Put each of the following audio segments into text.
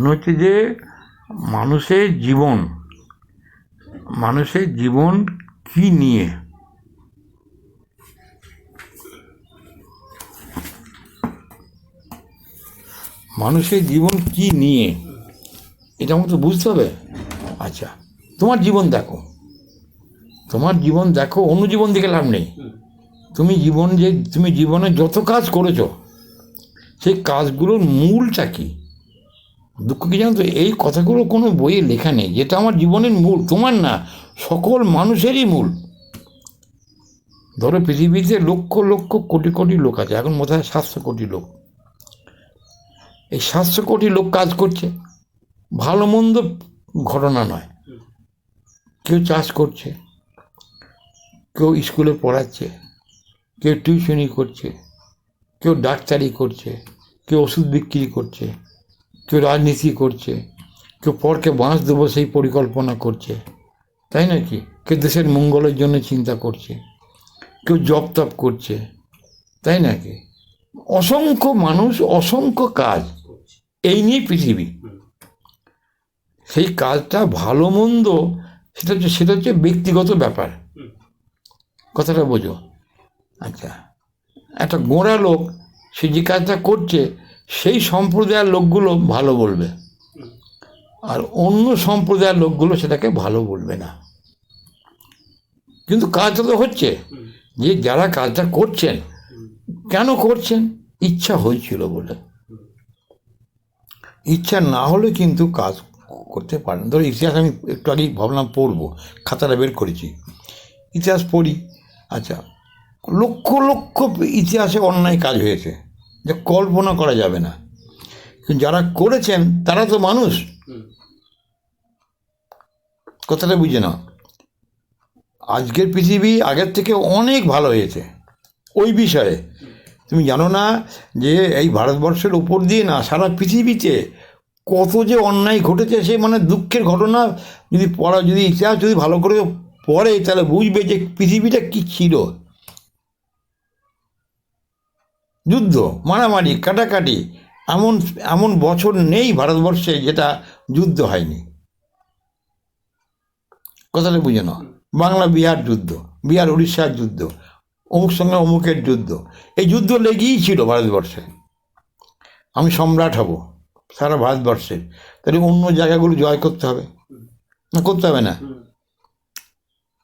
প্রশ্ন হচ্ছে যে মানুষের জীবন কি নিয়ে? মানুষের জীবন কি নিয়ে এটা আমাকে তো বুঝতে হবে। আচ্ছা, তোমার জীবন দেখো, অন্য জীবন দিকে লাভ নেই। তুমি জীবনে যত কাজ করেছো, সেই কাজগুলোর মূলটা কি? দুঃখ কি জানো তো, এই কথাগুলো কোনো বইয়ে লেখা নেই। যেটা আমার জীবনের মূল, তোমার না, সকল মানুষেরই মূল। ধরো পৃথিবীতে লক্ষ লক্ষ কোটি কোটি লোক আছে, এখন বোধহয় 700 কোটি লোক। এই 700 কোটি লোক কাজ করছে, ভালো মন্দ ঘটনা নয়। কেউ চাষ করছে, কেউ স্কুলে পড়াচ্ছে, কেউ টিউশনি করছে, কেউ ডাক্তারি করছে, কেউ ওষুধ বিক্রি করছে, কেউ রাজনীতি করছে, কেউ পরকে বাঁশ দেবো সেই পরিকল্পনা করছে, তাই নাকি? কেউ দেশের মঙ্গলের জন্য চিন্তা করছে, কেউ জপ তপ করছে, তাই নাকি? অসংখ্য মানুষ, অসংখ্য কাজ, এই নিয়ে পৃথিবী। সেই কাজটা ভালো মন্দ সেটা হচ্ছে ব্যক্তিগত ব্যাপার। কথাটা বোঝো? আচ্ছা, একটা গোঁড়া লোক সে যে কাজটা করছে, সেই সম্প্রদায়ের লোকগুলো ভালো বলবে, আর অন্য সম্প্রদায়ের লোকগুলো সেটাকে ভালো বলবে না। কিন্তু কাজটা তো হচ্ছে। যে যারা কাজটা করছেন, কেন করছেন? ইচ্ছা হয়েছিল বলে। ইচ্ছা না হলে কিন্তু কাজ করতে পারেন। ধরো ইতিহাস আমি একটু আগেই ভাবলাম পড়বো, খাতাটা বের করেছি, ইতিহাস পড়ি। আচ্ছা, লক্ষ লক্ষ ইতিহাসে অন্যায় কাজ হয়েছে, যা কল্পনা করা যাবে না। কিন্তু যারা করেছেন তারা তো মানুষ। কথাটা বুঝে নাও। আজকের পৃথিবী আগের থেকে অনেক ভালো হয়েছে ওই বিষয়ে। তুমি জানো না যে এই ভারতবর্ষের উপর দিয়ে না, সারা পৃথিবীতে কত যে অন্যায় ঘটেছে, সে মানে দুঃখের ঘটনা। যদি ইতিহাস যদি ভালো করে পড়ে, তাহলে বুঝবে যে পৃথিবীটা কি ছিল। যুদ্ধ, মারামারি, কাটাকাটি, এমন বছর নেই ভারতবর্ষে যেটা যুদ্ধ হয়নি। কথাটা বুঝে নাও। বাংলা বিহার যুদ্ধ, বিহার উড়িষ্যার যুদ্ধ, অমুক সঙ্গে অমুকের যুদ্ধ, এই যুদ্ধ লেগেই ছিল ভারতবর্ষে। আমি সম্রাট হব সারা ভারতবর্ষের, তাহলে অন্য জায়গাগুলো জয় করতে হবে না? করতে হবে না?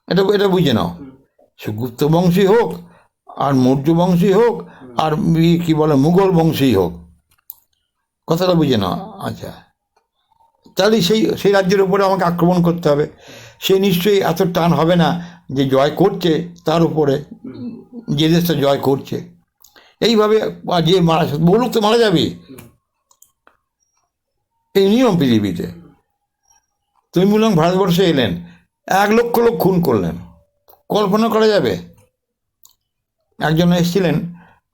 এটা বুঝে নাও। সে গুপ্ত বংশী হোক, আর মৌর্য বংশী হোক, আর কি বলে মুঘল বংশী হোক। কথাটা বুঝে নাও। আচ্ছা, তাহলে সেই রাজ্যের উপরে আমাকে আক্রমণ করতে হবে। সে নিশ্চয়ই এত টান হবে না যে জয় করছে তার উপরে, যে দেশটা জয় করছে। এইভাবে যে বলুক তো মারা যাবে, এই নিয়ম পৃথিবীতে। তৈমুলং ভারতবর্ষে এলেন, 1 লক্ষ লোক খুন করলেন, কল্পনা করা যাবে? একজন এসেছিলেন,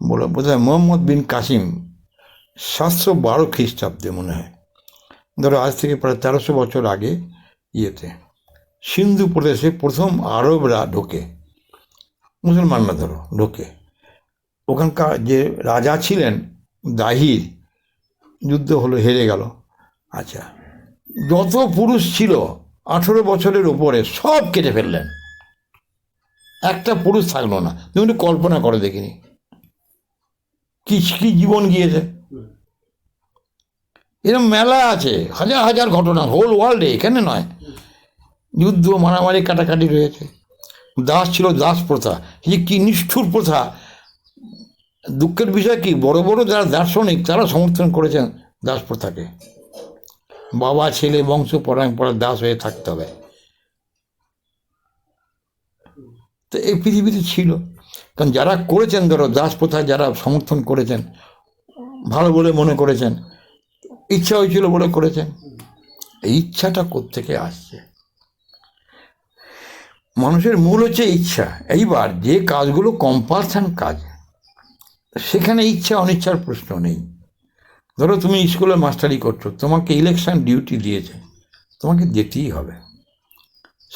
বলে বোধহয় মোহাম্মদ বিন কাসিম, 712 খ্রিস্টাব্দে মনে হয়। ধরো আজ থেকে প্রায় 1300 বছর আগে সিন্ধু প্রদেশে প্রথম আরবরা ঢোকে, মুসলমানরা ধরো ঢোকে। ওখানকার যে রাজা ছিলেন দাহির, যুদ্ধ হলো, হেরে গেল। আচ্ছা, যত পুরুষ ছিল 18 বছরের উপরে সব কেটে ফেললেন, একটা পুরুষ থাকলো না। তুমি একটু কল্পনা করে দেখিনি কি জীবন গিয়েছে। এরকম মেলা আছে, হাজার হাজার ঘটনা হোল ওয়ার্ল্ডে, এখানে নয়। যুদ্ধ, মারামারি, কাটাকাটি রয়েছে। দাস ছিল, দাস প্রথা, এই কি নিষ্ঠুর প্রথা। দুঃখের বিষয় কি, বড় বড় যারা দার্শনিক তারা সমর্থন করেছেন দাস প্রথাকে। বাবা ছেলে বংশ পরম্পরা দাস হয়ে থাকতে হবে। তো এই পৃথিবীতে ছিল, কারণ যারা করেছেন, ধরো দাস প্রথা যারা সমর্থন করেছেন, ভালো বলে মনে করেছেন, ইচ্ছা হয়েছিল বলে করেছেন। এই ইচ্ছাটা কোত্থেকে আসছে? মানুষের মূল হচ্ছে ইচ্ছা। এইবার যে কাজগুলো কম্পালশন কাজ, সেখানে ইচ্ছা অনিচ্ছার প্রশ্ন নেই। ধরো তুমি স্কুলে মাস্টারি করছো, তোমাকে ইলেকশন ডিউটি দিয়েছে, তোমাকে যেতেই হবে।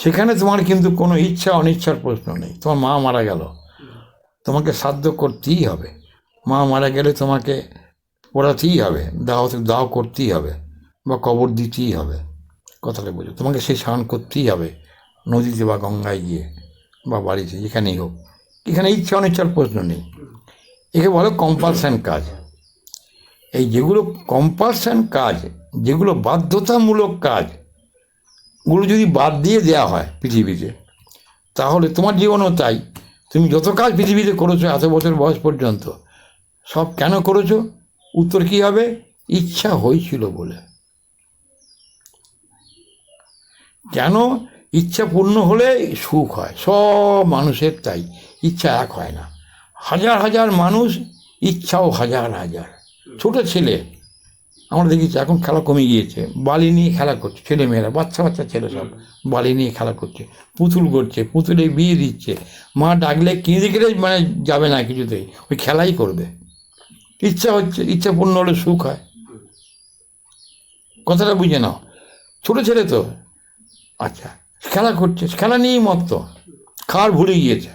সেখানে তোমার কিন্তু কোনো ইচ্ছা অনিচ্ছার প্রশ্ন নেই। তোমার মা মারা গেল, তোমাকে শ্রাদ্ধ করতেই হবে। মা মারা গেলে তোমাকে পড়াতেই হবে, দাহ করতেই হবে। বা কবর দিতেই হবে, কথাটা বোঝো। তোমাকে সেই স্নান করতেই হবে, নদীতে বা গঙ্গায় গিয়ে বা বাড়িতে, যেখানেই হোক। এখানে ইচ্ছা অনিচ্ছার প্রশ্ন নেই, একে বলে কম্পালশন কাজ। এই যেগুলো কম্পালশন কাজ, যেগুলো বাধ্যতামূলক কাজ, ওগুলো যদি বাদ দিয়ে দেওয়া হয় পৃথিবীতে, তাহলে তোমার জীবনও তাই। তুমি যত কাজ পৃথিবীতে করেছো এত বছর বয়স পর্যন্ত, সব কেন করেছো? উত্তর কী হবে? ইচ্ছা হয়েছিল বলে। কেন? ইচ্ছা পূর্ণ হলে সুখ হয়, সব মানুষের তাই। ইচ্ছা এক হয় না, হাজার হাজার মানুষ, ইচ্ছাও হাজার হাজার। ছোট ছেলে আমরা দেখেছি, এখন খেলা কমে গিয়েছে, বালি নিয়ে খেলা করছে ছেলেমেয়েরা, বাচ্চা বাচ্চা ছেলে সব বালি নিয়ে খেলা করছে, পুতুল করছে, পুতুলে বিয়ে দিচ্ছে, মা ডাকলে কেঁদে কেঁদে মানে যাবে না কিছুতেই, ওই খেলাই করবে। ইচ্ছা হচ্ছে, ইচ্ছা পূর্ণ হলে সুখ হয়, কথাটা বুঝে নাও। ছোটো ছেলে তো, আচ্ছা খেলা করছে, খেলা নিয়েই মত্ত, খাওয়ার ভুলে গিয়েছে,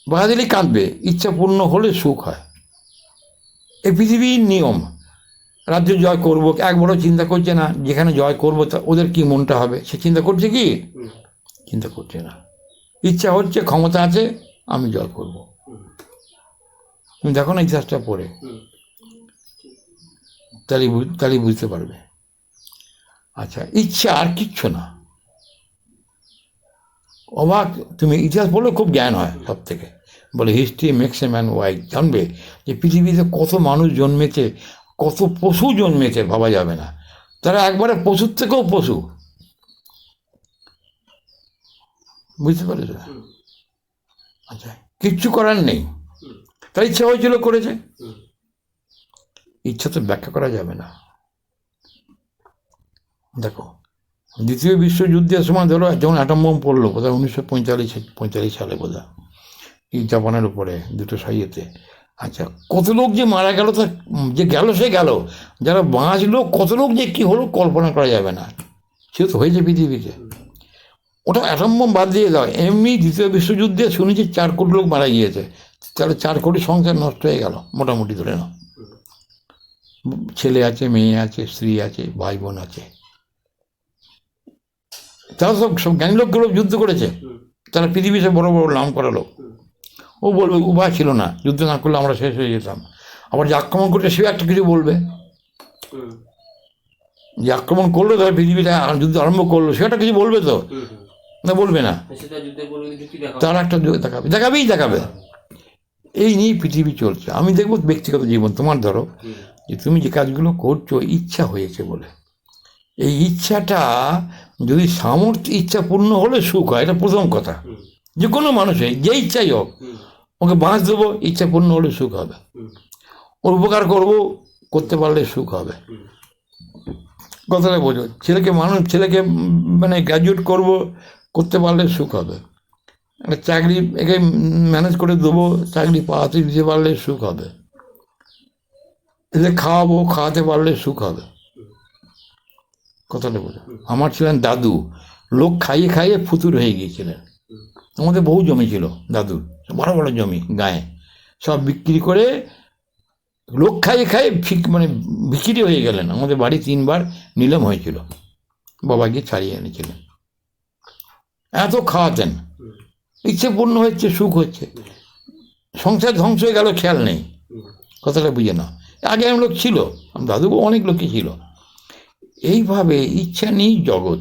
বাধা দিলে কাঁদবে। ইচ্ছা পূর্ণ হলে সুখ হয়, এই পৃথিবীর নিয়ম। রাজ্য জয় করবো একবারও চিন্তা করছে না, যেখানে জয় করবো তা ওদের কি মনটা হবে, সে চিন্তা করছে কি? চিন্তা করছে না। ইচ্ছা হচ্ছে, ক্ষমতা আছে, আমি জয় করব। তুমি দেখো না ইতিহাসটা পড়ে, তাহলে বুঝতে পারবে। আচ্ছা, ইচ্ছা আর কিচ্ছু না। অবাক, তুমি ইতিহাস পড়লে খুব জ্ঞান হয় সব থেকে। বলে history makes a man wise. জানবে যে পৃথিবীতে কত মানুষ জন্মেছে, কত পশু জন্মেছে, ভাবা যাবে না। তারা একবারে পশুর থেকেও পশু, বুঝতে পারছো? আচ্ছা, কিচ্ছু করার নেই, তার ইচ্ছা হয়েছিল, করেছে। ইচ্ছা তো ব্যাখ্যা করা যাবে না। দেখো, দ্বিতীয় বিশ্বযুদ্ধের সময় ধরো যখন অ্যাটম বোম পড়লো, বোধহয় 1945 সালে বোধহয়, এই জাপানের উপরে দুটো সাইয়েতে। আচ্ছা, কত লোক যে মারা গেল, তা যে গেল সে গেল, যারা বাঁচলো কত লোক যে কী হলো কল্পনা করা যাবে না। সে তো হয়েছে পৃথিবীতে। ওটা অ্যাটম বোম বাদ দিয়ে দাও, এমনি দ্বিতীয় বিশ্বযুদ্ধে শুনেছি 4 কোটি লোক মারা গিয়েছে। তাহলে 4 কোটি সংসার নষ্ট হয়ে গেল মোটামুটি, ধরে নাও। ছেলে আছে, মেয়ে আছে, স্ত্রী আছে, ভাই বোন আছে, তারা সব জ্ঞানী লোকগুলো যুদ্ধ করেছে, তারা পৃথিবীতে বড় বড় নাম করা লোক। ও বলবে উপায় ছিল না, যুদ্ধ না করলে আমরা শেষ হয়ে যেতাম। আবার যে আক্রমণ করছে সেও একটা কিছু বলবে, যে আক্রমণ করলো, তারা পৃথিবীটা যুদ্ধ আরম্ভ করলো, সে একটা কিছু বলবে তো, না বলবে না? তারা একটা দেখাবেই। এই নিয়েই পৃথিবী চলছে। আমি দেখবো ব্যক্তিগত জীবন, তোমার ধরো যে তুমি যে কাজগুলো করছো ইচ্ছা হয়েছে বলে। এই ইচ্ছাটা যদি সামর্থ্য, ইচ্ছা পূর্ণ হলে সুখ হয়, এটা প্রথম কথা। যে কোনো মানুষের যে ইচ্ছাই হোক, ওকে বাঁচ দেবো, ইচ্ছা পূর্ণ হলে সুখ হবে। ওর উপকার করবো, করতে পারলে সুখ হবে, কথাটা বোঝো। ছেলেকে মানে গ্র্যাজুয়েট করবো, করতে পারলে সুখ হবে। একটা চাকরি একে ম্যানেজ করে দেবো, চাকরি পাওয়াতে দিতে পারলে সুখ হবে। এদের খাওয়াতে পারলে সুখ হবে, কথাটা বোঝো। আমার ছিলেন দাদু, লোক খাইয়ে খাইয়ে ফুতুর হয়ে গিয়েছিলেন। আমাদের বহু জমি ছিল দাদুর, বড় বড় জমি গায়ে, সব বিক্রি করে লোক খাইয়ে খাইয়ে মানে বিক্রি হয়ে গেলেন। আমাদের বাড়ি 3 বার নিলাম হয়েছিল, বাবা গিয়ে ছাড়িয়ে এনেছিলেন। এত খাওয়াতেন, ইচ্ছে পূর্ণ হচ্ছে, সুখ হচ্ছে। সংসার ধ্বংস হয়ে গেল, খেয়াল নেই, কথাটা বুঝে না। আগে এমন লোক ছিল, দাদু অনেক লোকই ছিল। এইভাবে ইচ্ছা নেই জগৎ।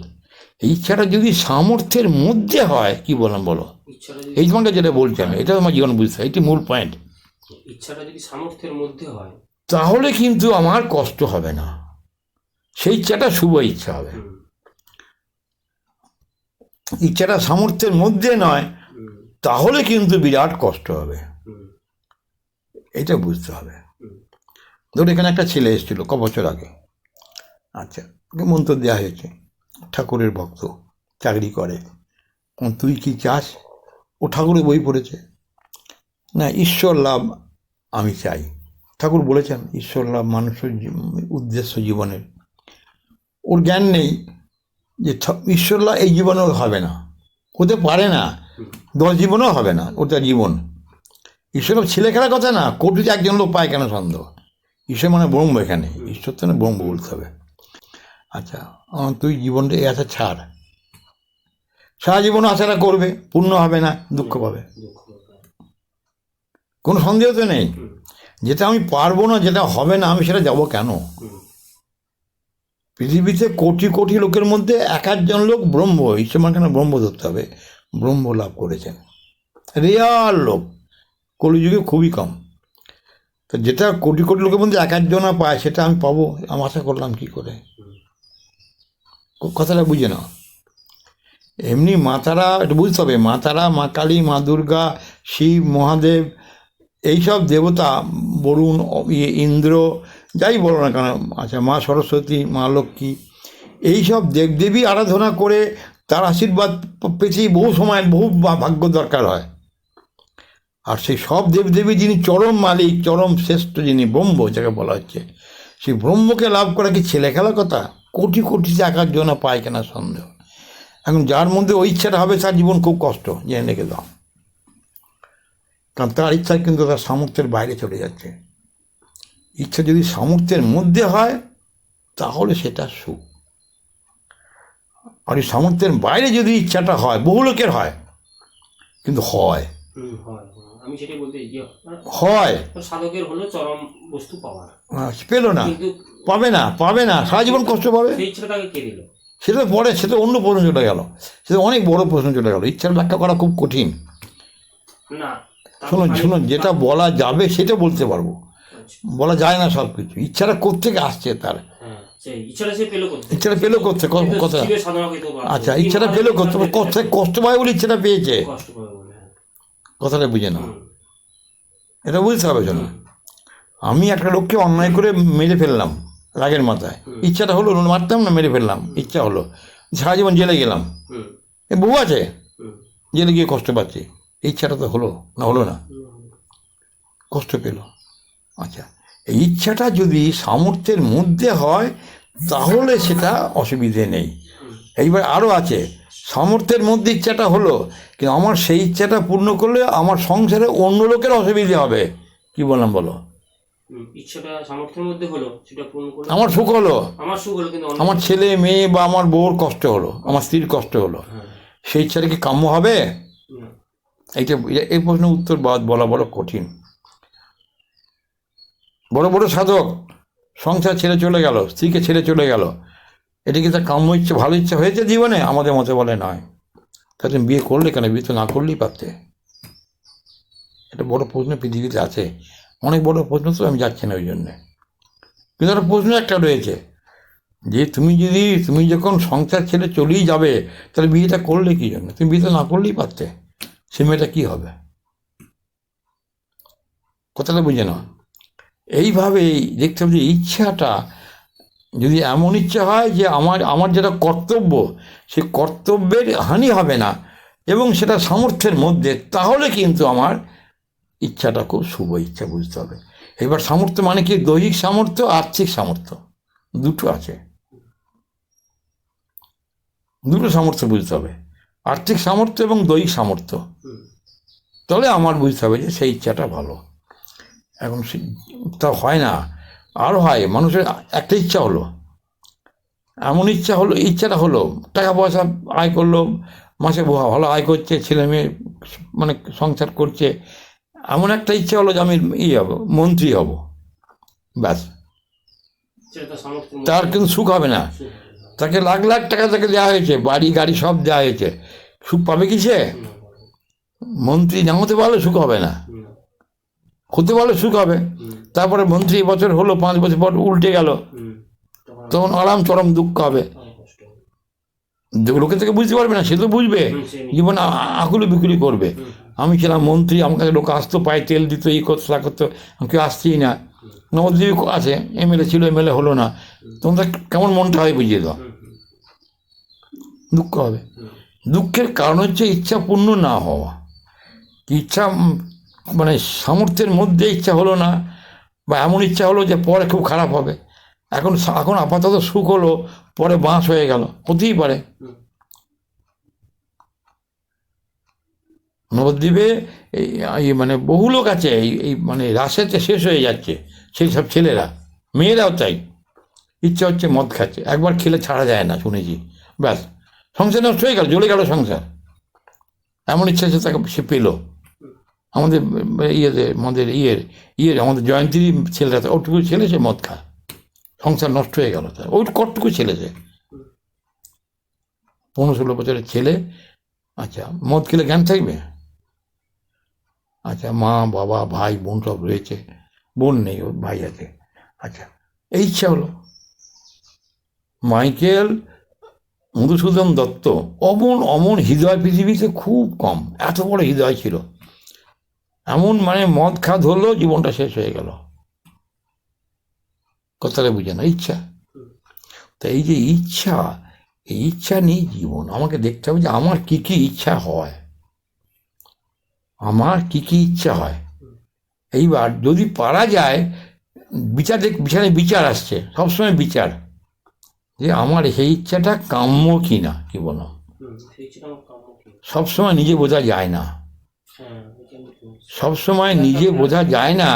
ইচ্ছাটা যদি সামর্থ্যের মধ্যে হয়, কি বললাম বলো, এই তোমাকে যেটা বলছি আমি, এটা আমার জীবন বুঝতে হয়, এটি মূল পয়েন্ট। ইচ্ছাটা যদি সামর্থ্যের মধ্যে হয়, তাহলে কিন্তু আমার কষ্ট হবে না, সেই ইচ্ছাটা শুভ ইচ্ছা হবে। ইচ্ছাটা সামর্থ্যের মধ্যে নয়, তাহলে কিন্তু বিরাট কষ্ট হবে, এটা বুঝতে হবে। ধরো এখানে একটা ছেলে এসেছিল ক বছর আগে, আচ্ছা, ওকে মন্ত্র দেওয়া হয়েছে, ঠাকুরের ভক্ত, চাকরি করে। তুই কি চাস? ও ঠাকুরের বই পড়েছে, না ঈশ্বর লাভ আমি চাই। ঠাকুর বলেছেন ঈশ্বর লাভ মানুষের উদ্দেশ্য জীবনের। ওর জ্ঞান নেই যে ঈশ্বর লাভ এই জীবনেও হবে না, হতে পারে না, 10 জীবনেও হবে না, ওটা জীবন। ঈশ্বর ছেলে খেলার কথা না, কোটিতে 1 জন লোক পায় কেন সন্দেহ? ঈশ্বর মানে ব্রহ্ম, এখানে ঈশ্বর তো না, ব্রহ্ম বলতে হবে। আচ্ছা তুই জীবনটা এই আশা ছাড়, সারা জীবন আশাটা করবে, পূর্ণ হবে না, দুঃখ পাবে, দুঃখ পাবে। কোনো সন্দেহ তো নেই। হুম, যেটা আমি পারবো না, যেটা হবে না, আমি সেটা যাব কেন? হুম, পৃথিবীতে কোটি কোটি লোকের মধ্যে এক একজন লোক ব্রহ্ম, ঈশ্বর মানে কেন ব্রহ্ম ধরতে হবে, ব্রহ্ম লাভ করেছেন, রেয়ার লোক, কলিযুগে খুবই কম। তো যেটা কোটি কোটি লোকের মধ্যে এক একজনা পায়, সেটা আমি পাবো, আমি আশা করলাম কি করে? কথাটা বুঝে নাও। এমনি মা তারা, একটু বুঝতে হবে, মা তারা, মা কালী, মা দুর্গা, শিব, মহাদেব, এইসব দেবতা, বরুণ, ইন্দ্র, যাই বলো না কেন, আচ্ছা মা সরস্বতী, মা লক্ষ্মী, এইসব দেবদেবী আরাধনা করে তার আশীর্বাদ পেতেই বহু সময় বহু ভাগ্য দরকার হয়। আর সেই সব দেবদেবী যিনি চরম মালিক, চরম শ্রেষ্ঠ, যিনি ব্রহ্ম যাকে বলা হচ্ছে, সেই ব্রহ্মকে লাভ করা কি ছেলে খেলার কথা? কোটি কোটি টাকার জন্য পায় কেনা সন্দেহ। এখন যার মধ্যে ওই ইচ্ছাটা হবে, তার জীবন খুব কষ্ট, জেনে রেখে দাও। কারণ তার ইচ্ছা কিন্তু তার সামর্থ্যের বাইরে চলে যাচ্ছে। ইচ্ছা যদি সামর্থ্যের মধ্যে হয়, তাহলে সেটা সুখ। আর এই সামর্থ্যের বাইরে যদি ইচ্ছাটা হয়, বহু লোকের হয়, কিন্তু হয়, হুম, হয়। আমি সেটাই বলতে যে হয়, সাধকের হলো চরম বস্তু পাওয়ার, পেল না, কিন্তু পাবে না, পাবে না, সারা জীবন কষ্ট পাবে। সেই ইচ্ছাটা তাকে কে দিল? সেটা পরে, সেটা অন্য প্রশ্ন চলে গেল, সেটা অনেক বড় প্রশ্ন চলে গেল। ইচ্ছার ব্যাখ্যা করা খুব কঠিন। না, শুনুন শুনুন, যেটা বলা যাবে সেটা বলতে পারবো, আচ্ছা, বলা যায় না সব কিছু। ইচ্ছাটা কোত্থেকে আসছে তার, হ্যাঁ, সেই ইচ্ছাটা সে পেলো করতে, ইচ্ছাটা পেলো করতে কথা। শিবের সাধনা হয়তো বা আচ্ছা, ইচ্ছাটা পেলো করতে, কষ্ট পায় বলে ইচ্ছাটা পেয়েছে, কষ্ট পাবে বলে, হ্যাঁ। কথাটা বুঝে নাও। হুম, এটা বুঝতে হবে। শোনো, আমি একটা লোককে অন্যায় করে মেরে ফেললাম রাগের মাথায়, ইচ্ছাটা হলো, মারতাম না, মেরে ফেললাম, ইচ্ছা হলো, সারা জীবন জেলে গেলাম, হুম, এ বউ আছে, হুম, জেলে গিয়ে কষ্ট পাচ্ছি, ইচ্ছাটা তো হলো না, হলো না, হুম, কষ্ট পেল। আচ্ছা, এই ইচ্ছাটা যদি সামর্থ্যের মধ্যে হয়, তাহলে সেটা অসুবিধে নেই। এইবার আরও আছে, সামর্থ্যের মধ্যে ইচ্ছাটা হলো, কিন্তু আমার সেই ইচ্ছাটা পূর্ণ করলে আমার সংসারে অন্য লোকের অসুবিধে হবে। কি বললাম বলো? ইচ্ছাটা সামর্থ্যের মধ্যে হলো, সেটা পূর্ণ করলে আমার সুখ হলো, আমার সুখ হলো, কিন্তু আমার ছেলে মেয়ে বা আমার বউর কষ্ট হলো, আমার স্ত্রীর কষ্ট হলো, হ্যাঁ, সেই ইচ্ছাটা কি কাম্য হবে? না, এইটা, এই প্রশ্নের উত্তর বলা বড় কঠিন। বড় বড় সাধক সংসার ছেড়ে চলে গেল, স্ত্রীকে ছেড়ে চলে গেল, এটা কি তার কাম্য ইচ্ছে, ভালো ইচ্ছা হয়েছে জীবনে? আমাদের মতে বলে নয়। তা তুমি বিয়ে করলে কেন? বিয়ে তো না করলেই পারতে। এটা বড় প্রশ্ন পৃথিবীতে আছে, অনেক বড় প্রশ্ন, তো আমি যাচ্ছি না ওই জন্যে। কিন্তু একটা প্রশ্ন একটা রয়েছে, যে তুমি যখন সংসার ছেড়ে চলেই যাবে, তাহলে বিয়েটা করলে কি জন্য? তুমি বিয়ে তো না করলেই পারতে, সে মেয়েটা কী হবে? কথাটা বুঝে নাও। এইভাবেই দেখতে হবে যে ইচ্ছাটা যদি এমন ইচ্ছা হয় যে আমার যেটা কর্তব্য, সে কর্তব্যের হানি হবে না, এবং সেটা সামর্থ্যের মধ্যে, তাহলে কিন্তু আমার ইচ্ছাটা খুব শুভ ইচ্ছা, বুঝতে হবে। এবার সামর্থ্য মানে কি? দৈহিক সামর্থ্য, আর্থিক সামর্থ্য, দুটো আছে, দুটো সামর্থ্য বুঝতে হবে, আর্থিক সামর্থ্য এবং দৈহিক সামর্থ্য। তাহলে আমার বুঝতে হবে যে সেই ইচ্ছাটা ভালো। এখন তা হয় না, আরও হয়, মানুষের একটা ইচ্ছা হলো, এমন ইচ্ছা হলো, ইচ্ছাটা হলো, টাকা পয়সা আয় করলো, মাসে ভালো আয় করছে, ছেলে মেয়ে মানে সংসার করছে, এমন একটা ইচ্ছা হলো যে আমি হব, মন্ত্রী হব, ব্যাস, সেটা তার সামর্থ্যের তার মধ্যে কিন্তু সুখ হবে না। সুখ হবে না। তাকে লাখ লাখ টাকা তাকে দেওয়া হয়েছে, বাড়ি গাড়ি সব দেওয়া হয়েছে, সুখ পাবে কি সে? মন্ত্রী না হতে পারলে সুখ হবে না, হতে পারলে সুখ হবে। তারপরে মন্ত্রী বছর হলো, 5 বছর পর উল্টে গেল, তখন আরাম চরম দুঃখ হবে। কষ্ট হবে। লোকে থেকে বুঝতে পারবে না, সে তো বুঝবে, জীবন আকুলি বিকুলি করবে। আমি ছিলাম মন্ত্রী, আমার কাছে লোক আসতো, পায়ে তেল দিত, এই করতো তা করতো, আমি কেউ আসছেই না। নবদ্বীপ আছে, এমএলএ ছিল, এমএলএ হলো না, তোমরা কেমন মনটা হয় বুঝিয়ে দাও, দুঃখ হবে। দুঃখের কারণ হচ্ছে ইচ্ছা পূর্ণ না হওয়া। ইচ্ছা মানে সামর্থ্যের মধ্যে ইচ্ছা হলো না, বা এমন ইচ্ছা হলো যে পরে খুব খারাপ হবে। এখন আপাতত সুখ হলো, পরে বাঁশ হয়ে গেল, হতেই পারে। নবদ্বীপে এই মানে বহু লোক আছে, এই মানে রাশেতে শেষ হয়ে যাচ্ছে, সেই সব ছেলেরা, মেয়েরাও তাই, ইচ্ছা হচ্ছে মদ খাচ্ছে, একবার খেলে ছাড়া যায় না শুনেছি, ব্যাস সংসার নষ্ট হয়ে গেল, জ্বলে গেল সংসার। এমন ইচ্ছা আছে তাকে সে পেলো। আমাদের আমাদের জয়ন্তীর ছেলেরা, ওটুকু ছেলে সে মদ খায়, সংসার নষ্ট হয়ে গেল তার। ওই কতটুকু ছেলে সে 15-16 বছরের ছেলে। আচ্ছা, মদ খেলে জ্ঞান থাকবে? আচ্ছা, মা বাবা ভাই বোন সব রয়েছে, বোন নেই, ওর ভাই আছে। আচ্ছা, এই ইচ্ছা হলো। মাইকেল মধুসূদন দত্ত অমন হৃদয় পৃথিবীতে খুব কম, এত বড় হৃদয় ছিল। এমন মানে মদ খাত হলো, জীবনটা শেষ হয়ে গেল। কথাটা বুঝে না, ইচ্ছা। তা এই যে ইচ্ছা, এই ইচ্ছা নিয়ে জীবন। আমাকে দেখতে হবে যে আমার কি কি ইচ্ছা হয়, আমার কি কি ইচ্ছা হয়। এইবার যদি পারা যায়, বিচারে বিচার আসছে, সবসময় বিচার, যে আমার সেই ইচ্ছাটা কাম্য কি না জীবন। সবসময় নিজে বোঝা যায় না, সবসময় নিজে বোঝা যায় না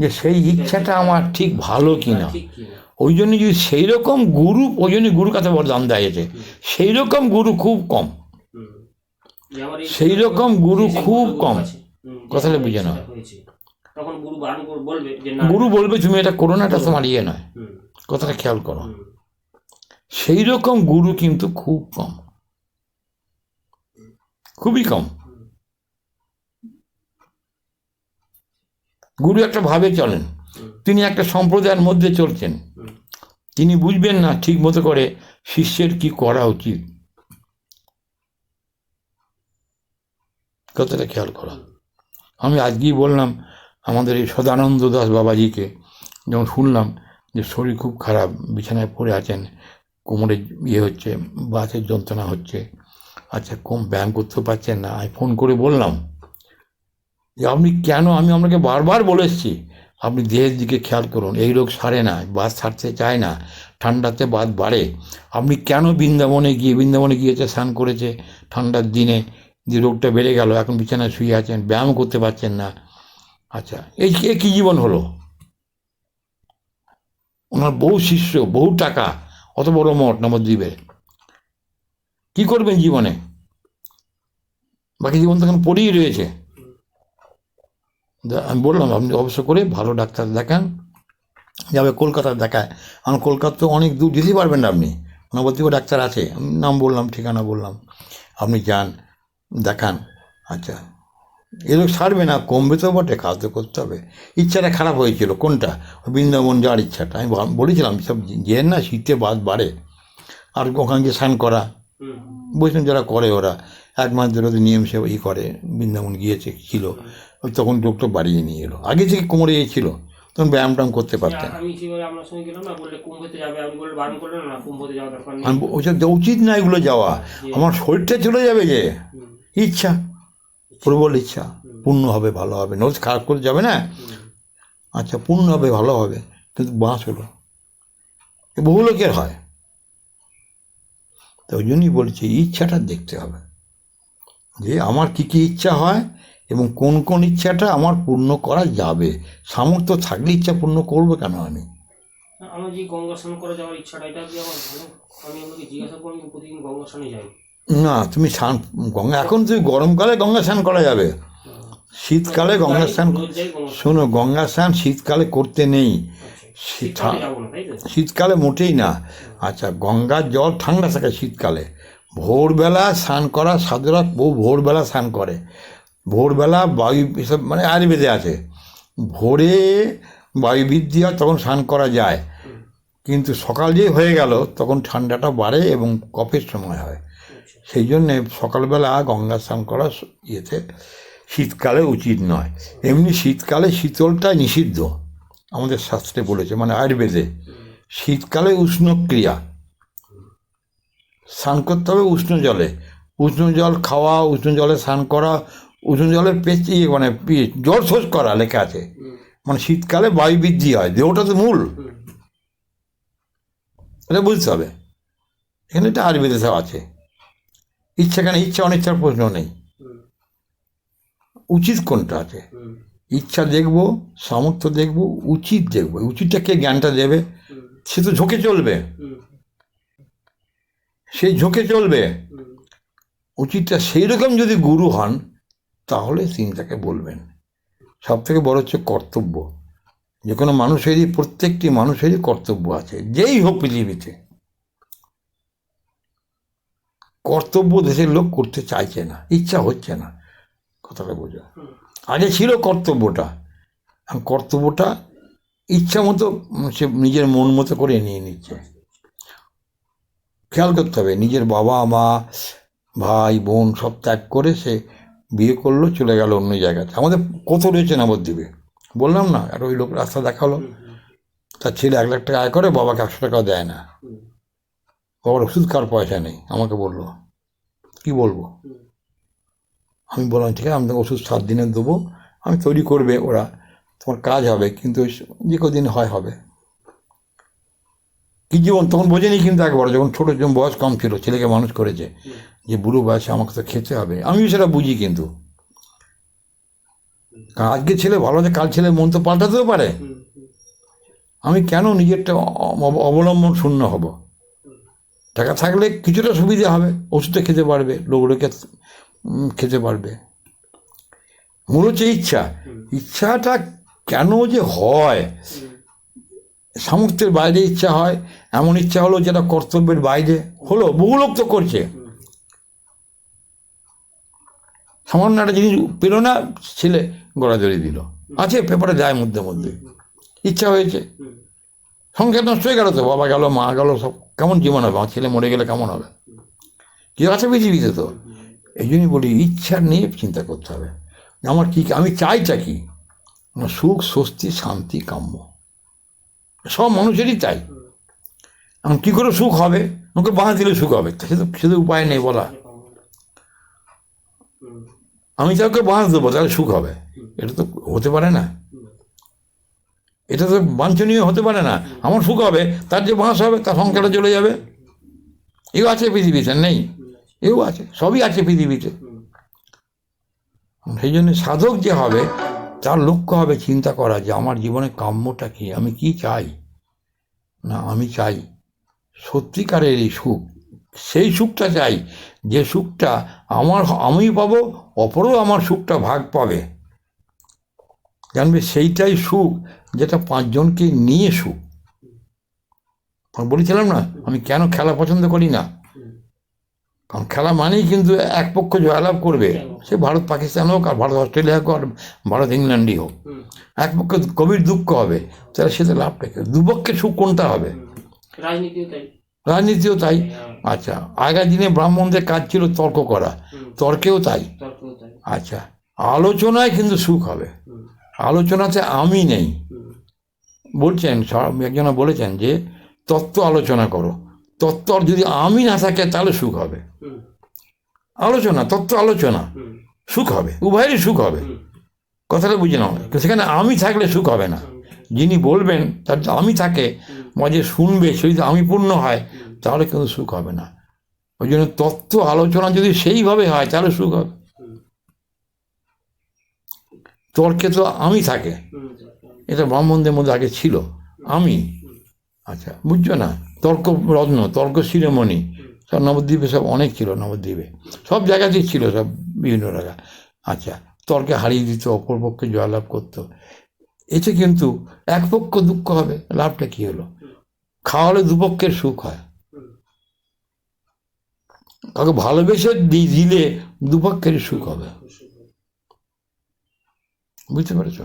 যে সেই ইচ্ছাটা আমার ঠিক ভালো কিনা। ওই জন্য যদি সেই রকম গুরু, ওই জন্য গুরু কাছে বড় দাম দিয়েছে, সেই রকম গুরু খুব কম, সেই রকম গুরু খুব কম। কথাটা বুঝে না, গুরু বলবে তুমি এটা করো না, এটা তোমার ইয়ে নয়। কথাটা খেয়াল করো, সেই রকম গুরু কিন্তু খুব কম, খুবই কম। গুরু একটা ভাবে চলেন, তিনি একটা সম্প্রদায়ের মধ্যে চলছেন, তিনি বুঝবেন না ঠিক মতো করে শিষ্যের কি করা উচিত। কথাটা খেয়াল করা। আমি আজকেই বললাম আমাদের এই সদানন্দ দাস বাবাজিকে, যখন শুনলাম যে শরীর খুব খারাপ, বিছানায় পড়ে আছেন, কোমরে ইয়ে হচ্ছে, বাতের যন্ত্রণা হচ্ছে, আচ্ছা কম ব্যায়াম করতেও পারছেন না। আমি ফোন করে বললাম যে আপনি কেন, আমি আপনাকে বারবার বলে এসেছি আপনি দেহের দিকে খেয়াল করুন, এই রোগ সারে না, বাত ছাড়তে চায় না, ঠান্ডাতে বাত বাড়ে। আপনি কেন বৃন্দাবনে গিয়েছে, স্নান করেছে ঠান্ডার দিনে, যে রোগটা বেড়ে গেল, এখন বিছানায় শুয়ে আছেন, ব্যায়াম করতে পারছেন না। আচ্ছা, এই কি জীবন হলো? ওনার বহু শিষ্য, বহু টাকা, অত বড় মঠ নবদ্বীপে, কি করবেন জীবনে? বাকি জীবন তখন পড়েই রয়েছে। আমি বললাম আপনি অবশ্য করে ভালো ডাক্তার দেখান, যাবে কলকাতায় দেখায়। আমার কলকাতা তো অনেক দূর যেতে পারবেন না আপনি, নবদ্বীপে ডাক্তার আছে, আমি নাম বললাম, ঠিকানা বললাম, আপনি যান দেখান। আচ্ছা, এরকম সারবে না, কমবে তো বটে, কাজ তো করতে হবে। ইচ্ছাটা খারাপ হয়েছিল কোনটা? বৃন্দাবন যাওয়ার ইচ্ছাটা। আমি বলেছিলাম সব যেন না, শীতে বাদ বাড়ে, আর ওখানে গিয়ে স্নান করা, বৈষ্ণব যারা করে ওরা 1 মাস ধরে নিয়ম সে করে, বৃন্দাবন ছিল, তখন লোকটা বাড়িয়ে নিয়ে এলো, আগে থেকে কোমরে ছিল, তখন ব্যায়াম ট্যায়াম করতে পারতেন। আমি ওইসব উচিত না এগুলো যাওয়া, আমার শরীরটা চলে যাবে, যে ইচ্ছা, প্রবল ইচ্ছা, পূর্ণ হবে, ভালো হবে, নোজ খারাপ করে যাবে না। আচ্ছা, পূর্ণ হবে, ভালো হবে, কিন্তু বাঁশ হলো, বহু লোকের হয়। তো ওই জন্যই বলছি ইচ্ছাটা দেখতে হবে, যে আমার কি কি ইচ্ছা হয় এবং কোন কোন ইচ্ছাটা আমার পূর্ণ করা যাবে। সামর্থ্য থাকলে ইচ্ছা পূর্ণ করবো কেন আমি? আমার যে গঙ্গা স্নান করে যাওয়ার ইচ্ছাটা, এটা কি আমার ভালো? আমি আপনাকে জিজ্ঞাসা করবো, প্রতিদিন গঙ্গা স্নানে যাই না, তুমি গঙ্গা, এখন তুমি গরমকালে গঙ্গা স্নান করা যাবে, শীতকালে গঙ্গা স্নান, শোনো, গঙ্গা স্নান শীতকালে করতে নেই, শীতকালে মোটেই না। আচ্ছা, গঙ্গার জল ঠান্ডা থাকে শীতকালে, ভোরবেলা স্নান করা, সাধুরা বহু ভোরবেলা স্নান করে, ভোরবেলা বায়ু এসব মানে আয়ুর্বেদে আছে, ভোরে বায়ু বৃদ্ধি হয়, তখন স্নান করা যায়, কিন্তু সকাল যে হয়ে গেল তখন ঠান্ডাটা বাড়ে এবং কফের সময় হয়, সেই জন্যে সকালবেলা গঙ্গা স্নান করা ইয়েতে শীতকালে উচিত নয়। এমনি শীতকালে শীতলটা নিষিদ্ধ, আমাদের শাস্ত্রে বলেছে, মানে আয়ুর্বেদে। শীতকালে উষ্ণ ক্রিয়া, স্নান করতে হবে উষ্ণ জলে, উষ্ণ জল খাওয়া, উষ্ণ জলে স্নান করা, উষ্ণ জলের মানে জল শোষ করা লেখা আছে, মানে শীতকালে বায়ু বৃদ্ধি হয়, দেহটা তো মূল, এটা বুঝতে হবে। এখানে এটা আয়ুর্বেদে সব আছে। ইচ্ছা কেন? ইচ্ছা অনিচ্ছার প্রশ্ন নেই, উচিত কোনটা আছে, ইচ্ছা দেখবো, সামর্থ্য দেখবো, উচিত দেখবো। উচিতটা কে জ্ঞানটা দেবে? সে তো ঝোঁকে চলবে, হুম, সেই ঝোঁকে চলবে। হুম, উচিতটা সেই রকম যদি গুরু হন তাহলে তিনি তাকে বলবেন। সব থেকে বড় হচ্ছে কর্তব্য। যে কোনো মানুষেরই, প্রত্যেকটি মানুষেরই কর্তব্য আছে, যেই হোক পৃথিবীতে। কর্তব্য দেশের লোক করতে চাইছে না, ইচ্ছা হচ্ছে না, কথাটা বোঝা। হুম, আগে ছিল কর্তব্যটা, এখন কর্তব্যটা ইচ্ছা মতো সে নিজের মন মতো করে নিয়ে নিচ্ছে। খেয়াল করতে হবে, নিজের বাবা মা ভাই বোন সব ত্যাগ করে সে বিয়ে করলো, চলে গেল অন্য জায়গাতে। আমাদের কত রয়েছে নবদ্বীপে, বললাম না, আর ওই লোক রাস্তা দেখালো, হুম, হুম, তার ছেলে 1,00,000 টাকা আয় করে, বাবাকে 100 টাকাও দেয় না। হুম, বাবার ওষুধ খাওয়ার পয়সা নেই, আমাকে বললো। কি বলবো? হুম, আমি বললাম ঠিক আছে, আমি তোমাকে ওষুধ 7 দিনে দেবো, আমি তৈরি করবে ওরা, তোমার কাজ হবে, কিন্তু ওই যে কদিন হয় হবে। কি জীবন তখন বোঝেনি কিন্তু একবার, যখন ছোটো, যখন বয়স কম ছিল, ছেলেকে মানুষ করেছে, যে বুড়ো বয়সে আমাকে তো খেতে হবে। আমিও সেটা বুঝি, কিন্তু কারণ আজকে ছেলে ভালো আছে, কাল ছেলে মন তো পাল্টাতেও পারে। হুম, হুম, আমি কেন নিজেরটা অবলম্বন শূন্য হব? টাকা থাকলে কিছুটা সুবিধা হবে, ওষুধটা খেতে পারবে, লোক লোকে খেতে পারবে। মূল হচ্ছে ইচ্ছা। ইচ্ছাটা কেন যে হয়, হুম, সামর্থ্যের বাইরে ইচ্ছা হয়, এমন ইচ্ছা হলো যেটা কর্তব্যের বাইরে হলো, বহু লোক তো করছে। হুম, সামান্য একটা জিনিস পেলো না, ছেলে গড়াজড়ি দিল, আছে পেপারে যায় মধ্যে মধ্যে, ইচ্ছা হয়েছে, হুম, সংসার নষ্ট হয়ে গেল, তো বাবা গেল মা গেল, সব কেমন জীবন হবে, আমার ছেলে মরে গেলে কেমন হবে, কি আছে পৃথিবীতে? তো এই জন্যই বলি, ইচ্ছা নিয়ে চিন্তা করতে হবে, আমার কি, আমি চাইটা কি? আমার সুখ স্বস্তি শান্তি কাম্য, সব মানুষেরই চাই। এখন কী করে সুখ হবে? ওকে বাঁধ দিলে সুখ হবে, সে তো উপায় নেই বলা। হুম, আমি তাকে বাঁধ দেবো তাহলে সুখ হবে, এটা তো হতে পারে না, এটা তো বাঞ্ছনীয় হতে পারে না। আমার সুখ হবে, তার যে বাঁশ হবে তার সংসারে চলে যাবে, এও আছে পৃথিবীতে, নেই? এও আছে, সবই আছে পৃথিবীতে। সেই জন্য সাধক যে হবে, তার লক্ষ্য হবে চিন্তা করা যে আমার জীবনে কাম্যটা কি, আমি কি চাই। না, আমি চাই সত্যিকারের এই সুখ, সেই সুখটা চাই, যে সুখটা আমি পাবো, অপরও আমার সুখটা ভাগ পাবে। জানবে সেইটাই সুখ, যেটা 5 জনকে নিয়ে সুখ। আমি বলেছিলাম না আমি কেন খেলা পছন্দ করি না, কারণ খেলা মানেই কিন্তু এক পক্ষ জয়লাভ করবে, সে ভারত পাকিস্তান হোক, আর ভারত অস্ট্রেলিয়া হোক, আর ভারত ইংল্যান্ডই হোক, এক পক্ষে গভীর দুঃখ হবে, তাহলে সেটা লাভটা কি? দুপক্ষে সুখ কোনটা হবে? রাজনীতিও তাই। রাজনীতিও তাই। আচ্ছা, আগের দিনে ব্রাহ্মণদের কাজ ছিল তর্ক করা, তর্কেও তাই। তর্কও তাই। আচ্ছা, আলোচনায় কিন্তু সুখ হবে, আলোচনাতে আমি নেই। বলছেন একজন বলেছেন যে তত্ত্ব আলোচনা করো, তত্ত্ব যদি আমি না থাকে তাহলে সুখ হবে। আলোচনা, তত্ত্ব আলোচনা, সুখ হবে, উভয়েরই সুখ হবে, কথাটা বুঝে নাও। সেখানে আমি থাকলে সুখ হবে না। যিনি বলবেন তার আমি থাকে, বা যে শুনবে সে যদি আমি পূর্ণ হয়, তাহলে কিন্তু সুখ হবে না। ওই জন্য তত্ত্ব আলোচনা যদি সেইভাবে হয় তাহলে সুখ হবে। তর্কে তো আমি থাকে, এটা ব্রাহ্মণদের মধ্যে আগে ছিল, আমি। আচ্ছা, বুঝছো না? তর্ক রত্ন, তর্ক শিরোমণি সব নবদ্বীপে সব অনেক ছিল, নবদ্বীপে সব জায়গাতেই ছিল, সব বিভিন্ন জায়গা। আচ্ছা, তর্কে হারিয়ে দিত, অপর পক্ষে জয়লাভ করতো। এতে কিন্তু এক পক্ষ দুঃখ হবে, লাভটা কি হলো? খাওয়ালে দুপক্ষের সুখ হয়। কাউকে ভালোবেসে দিলে দুপক্ষেরই সুখ হবে, বুঝতে পেরেছ?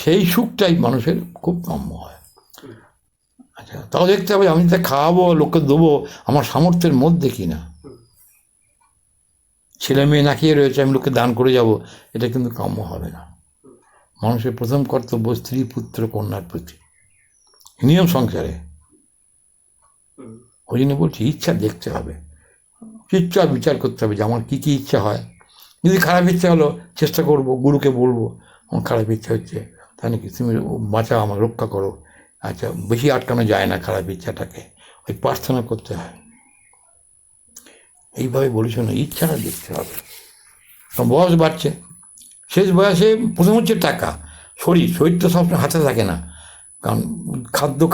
সেই সুখটাই মানুষের খুব কাম্য হয়। আচ্ছা, তাও দেখতে হবে আমি তা খাওয়াবো, লোককে দেবো, আমার সামর্থ্যের মধ্যে কিনা। ছেলে মেয়ে না খেয়ে রয়েছে, আমি লোককে দান করে যাব, এটা কিন্তু কাম্য হবে না। মানুষের প্রথম কর্তব্য স্ত্রী পুত্র কন্যার প্রতি, নিয়ম সংসারে। ওই জন্য বলছি ইচ্ছা দেখতে হবে, ইচ্ছা বিচার করতে হবে যে আমার কী কী ইচ্ছা হয়। যদি খারাপ ইচ্ছা হলো, চেষ্টা করব, গুরুকে বলবো আমার খারাপ ইচ্ছা হচ্ছে, তাহলে কি তুমি বাঁচাও, আমার রক্ষা করো। আচ্ছা, বেশি আটকানো যায় না খারাপ ইচ্ছাটাকে, ওই প্রার্থনা করতে হয়। এইভাবে বলিস না, ইচ্ছাটা দেখতে হবে। কারণ বয়স বাড়ছে, শেষ বয়সে প্রথম হচ্ছে টাকা, শরীর তো সবসময় হাতে থাকে না, কারণ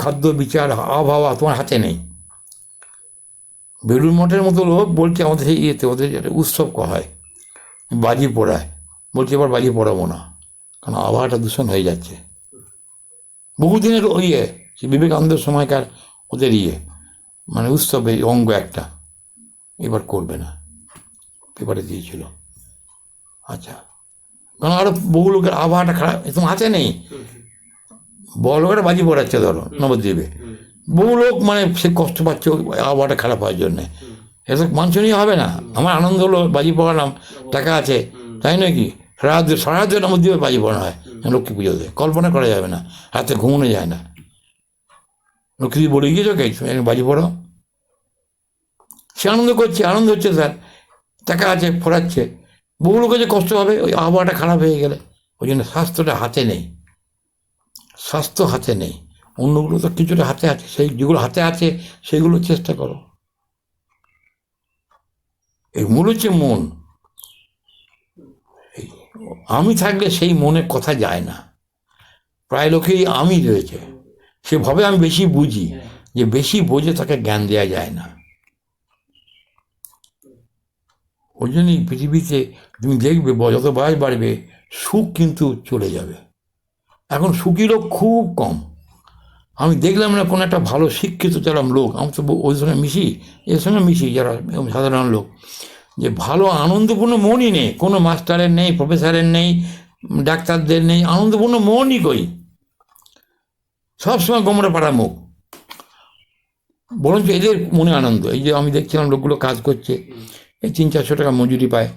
খাদ্য বিচার আবহাওয়া তোমার হাতে নেই। বেলুড় মঠের মতো লোক বলছে আমাদের সেই ইয়েতে ওদের একটা উৎসব হয়, বাজি পোড়ায়, বলছে এবার বাজি পোড়াবো না, কারণ আবহাওয়াটা দূষণ হয়ে যাচ্ছে। বহুদিনের সে বিবেকানন্দের সময়কার ওদের মানে উৎসবের অঙ্গ একটা, এবার করবে না, পেপারে দিয়েছিল। আচ্ছা, কারণ আরো বহু লোকের আবহাওয়াটা খারাপ, তোমার হাতে নেই। বড় লোকেরা বাজি পড়াচ্ছে ধরো নবদ্বীপে, বহু লোক মানে সে কষ্ট পাচ্ছে আবহাওয়াটা খারাপ হওয়ার জন্যে। এসব বাঞ্ছনীয় হবে না। আমার আনন্দ হলো বাজি পড়ালাম, টাকা আছে, তাই নয় কি? সারা রাত নবদ্বীপে বাজি পড়ানো হয় লক্ষ্মী পুজোতে, কল্পনা করা যাবে না, রাতে ঘুমানো যায় না। লক্ষ্মী বলে গিয়েছো কে বাজি পড়ো, সে আনন্দ করছে, আনন্দ হচ্ছে স্যার, টাকা আছে ফোরাচ্ছে। বহু লোকের যে কষ্ট হবে ওই আবহাওয়াটা খারাপ হয়ে গেলে। ওই জন্য স্বাস্থ্যটা হাতে নেই, স্বাস্থ্য হাতে নেই। অন্যগুলো তো কিছুটা হাতে আছে, সেই যেগুলো হাতে আছে সেগুলো চেষ্টা করো। এই মূল হচ্ছে মন। আমি থাকলে সেই মনের কথা যায় না, প্রায় লোকেই আমি রয়েছে। সে ভাবে আমি বেশি বুঝি, যে বেশি বোঝে তাকে জ্ঞান দেওয়া যায় না। ওই জন্যই পৃথিবীতে তুমি দেখবে যত বয়স বাড়বে সুখ কিন্তু চলে যাবে। এখন সুখী লোক খুব কম। আমি দেখলাম না কোনো একটা ভালো শিক্ষিত যারা লোক, আমি তো ওই সঙ্গে মিশি, এর সঙ্গে মিশি যারা সাধারণ লোক, যে ভালো আনন্দপূর্ণ মনই নেই, কোনো মাস্টারের নেই, প্রফেসরের নেই, ডাক্তারদের নেই, আনন্দপূর্ণ মনই কই, সবসময় গোমরা পাড়া মুখ। বরঞ্চ এদের মনে আনন্দ। এই যে আমি দেখছিলাম লোকগুলো কাজ করছে, এই 300-400 টাকা মজুরি পায়,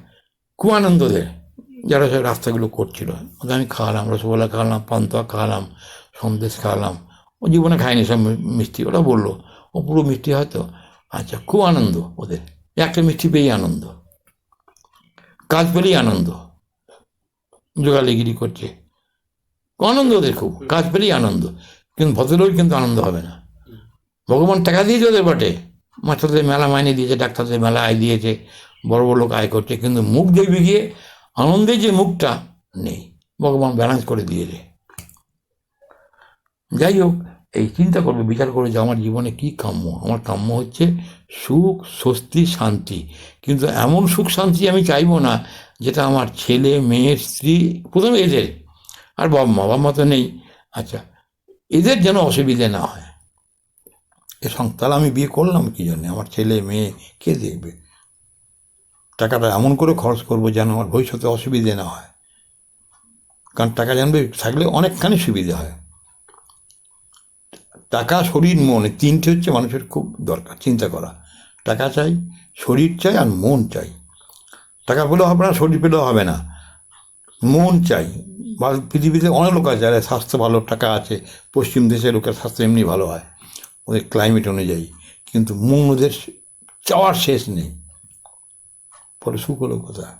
খুব আনন্দ দেয় যারা সব রাস্তাগুলো করছিল। ওদের আমি খাওয়ালাম, রসগোল্লা খাওয়ালাম, পান্তুয়া খাওয়ালাম, সন্দেশ খাওয়ালাম। ও জীবনে খায়নি সব মিষ্টি, ওরা বললো ও পুরো মিষ্টি হয়তো। আচ্ছা, খুব আনন্দ ওদের, একটা মিষ্টি পেয়েই আনন্দ, কাজ পেলেই আনন্দ, জোগালিগিরি করছে, আনন্দ ওদের খুব, কাজ পেলেই আনন্দ। কিন্তু ভদ্রলোক কিন্তু আনন্দ হবে না। ভগবান টাকা দিয়েছে ওদের বটে, মাস্টারদের মেলা মাইনে দিয়েছে, ডাক্তারদের মেলা আয় দিয়েছে, বড় বড় লোক আয় করছে, কিন্তু মুখ দেখবি গিয়ে আনন্দের যে মুখটা নেই, ভগবান ব্যালেন্স করে দিয়েছে। যাই হোক, এই চিন্তা করবে, বিচার করে যে আমার জীবনে কি কাম্য। আমার কাম্য হচ্ছে সুখ, স্বস্তি, শান্তি। কিন্তু এমন সুখ শান্তি আমি চাইবো না যেটা আমার ছেলে মেয়ে স্ত্রী, প্রথমে এদের, আর বাবা মা তো নেই, আচ্ছা, এদের যেন অসুবিধে না হয়। তাহলে আমি বিয়ে করলাম কি জন্যে? আমার ছেলে মেয়ে কে দেখবে? টাকাটা এমন করে খরচ করবো যেন আমার ভবিষ্যতে অসুবিধে না হয়। কারণ টাকা জানবে থাকলে অনেকখানি সুবিধে হয়। টাকা, শরীর, মন, তিনটে হচ্ছে মানুষের খুব দরকার চিন্তা করা। টাকা চাই, শরীর চাই, আর মন চাই। টাকা পেলেও হবে না, শরীর পেলেও হবে না, মন চাই। বা পৃথিবীতে অনেক লোক আছে যারা স্বাস্থ্য ভালো, টাকা আছে, পশ্চিম দেশের লোকের স্বাস্থ্য এমনি ভালো হয় ওদের ক্লাইমেট অনুযায়ী, কিন্তু মন ওদের চাওয়ার শেষ নেই। পরে সুখ হলো কোথায়?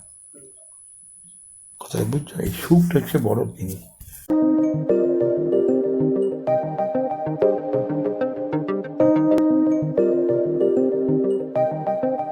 বুঝছো? এই সুখটা হচ্ছে বড় জিনিস।